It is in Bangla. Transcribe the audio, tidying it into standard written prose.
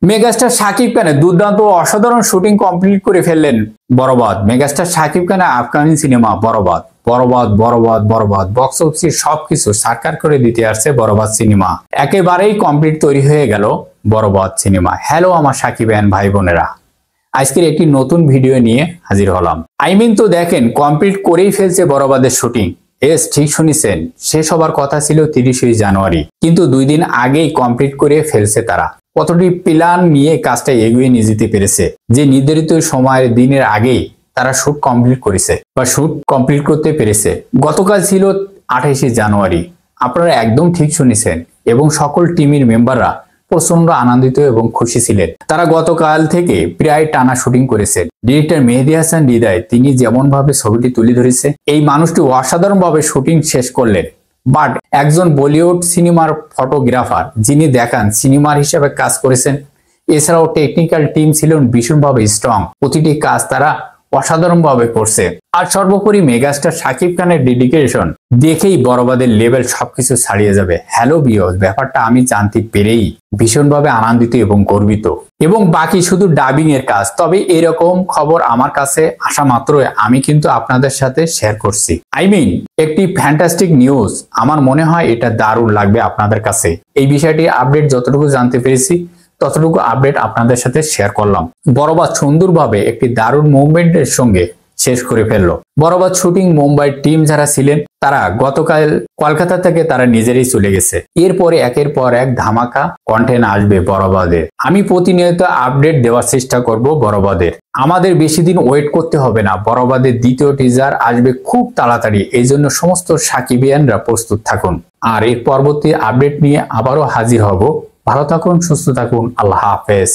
মেগাস্টার শাকিব খানের দুর্দান্ত অসাধারণ শুটিং কমপ্লিট করে ফেললেন বরবাদ। মেগাস্টার শাকিব খানের আপকামিং সিনেমা বরবাদ বরবাদ বরবাদ বরবাদ বক্স অফিসে সবকিছু সারকার করে দিতে আসছে বরবাদ সিনেমা। একেবারেই কমপ্লিট তৈরি হয়ে গেল বরবাদ সিনেমা। হ্যালো আমার সাকিবিয়ান ভাই বোনেরা, আজকের একটি নতুন ভিডিও নিয়ে হাজির হলাম। তো দেখেন কমপ্লিট করেই ফেলছে বরবাদের শুটিং। এস ঠিক শুনেছেন, শেষ হবার কথা ছিল 30শে জানুয়ারি, কিন্তু 2 দিন আগেই কমপ্লিট করে ফেলছে তারা। কতটি প্ল্যান নিয়ে কাজটা এগিয়ে নিয়ে যেতে পেরেছে, যে নির্ধারিত সময়ের দিনের আগেই তারা শুট কমপ্লিট করেছে বা শুট কমপ্লিট করতে পেরেছে। গতকাল ছিল 28শে জানুয়ারি, আপনারা একদম ঠিক শুনেছেন, এবং সকল টিমের মেম্বাররা প্রচন্ড আনন্দিত এবং খুশি ছিলেন। তারা গতকাল থেকে প্রায় টানা শুটিং করেছেন। ডিরেক্টর মেহেদী হাসান হৃদয় তিনি যেমন ভাবে ছবিটি তুলে ধরেছে, এই মানুষটি অসাধারণ ভাবে শুটিং শেষ করলেন। বাট একজন বলিউড সিনেমার ফটোগ্রাফার যিনি দেখান সিনেমার হিসেবে কাজ করেছেন, এছাড়াও টেকনিক্যাল টিম ছিলেন ভীষণভাবে স্ট্রং। প্রতিটি কাজ তারা অসাধারণ ভাবে করছে। আর সর্বোপরি মেগাস্টার শাকিব খানের ডেডিকেশন দেখেই বরবাদের লেভেল সবকিছু ছাড়িয়ে যাবে। হ্যালো ভিউয়ার্স, ব্যাপারটা আমি জানতে পেরেই ভীষণভাবে আনন্দিত এবং গর্বিত। এবং বাকি শুধু ডাবিং এর কাজ। তবে এরকম খবর আমার কাছে আসা মাত্রই আমি কিন্তু আপনাদের সাথে শেয়ার করছি। একটি ফ্যান্টাস্টিক নিউজ। আমার মনে হয় এটা দারুণ লাগবে আপনাদের কাছে। এই বিষয়টি আপডেট যতটুকু জানতে পেরেছি ততটুকু আপডেট আপনাদের সাথে শেয়ার করলাম। বরবাদ সুন্দরভাবে একটি দারুণ মুভমেন্টের সঙ্গে শেষ করে ফেললো। বরবাদ শুটিং মুম্বাই টিম যারা ছিলেন তারা গতকাল কলকাতা থেকে তারা নিজেরাই চলে গেছে। এরপরে একের পর এক ধামাকা কন্টেন্ট আসবে বরবাদের। আমি প্রতিনিয়ত আপডেট দেওয়ার চেষ্টা করব বরবাদের। আমাদের বেশি দিন ওয়েট করতে হবে না, বরবাদের দ্বিতীয় টিজার আসবে খুব তাড়াতাড়ি। এই জন্য সমস্ত সাকিবিয়ানরা প্রস্তুত থাকুন। আর এর পরবর্তী আপডেট নিয়ে আবারও হাজির হব। ভালো থাকুন, সুস্থ থাকুন, আল্লাহ হাফেজ।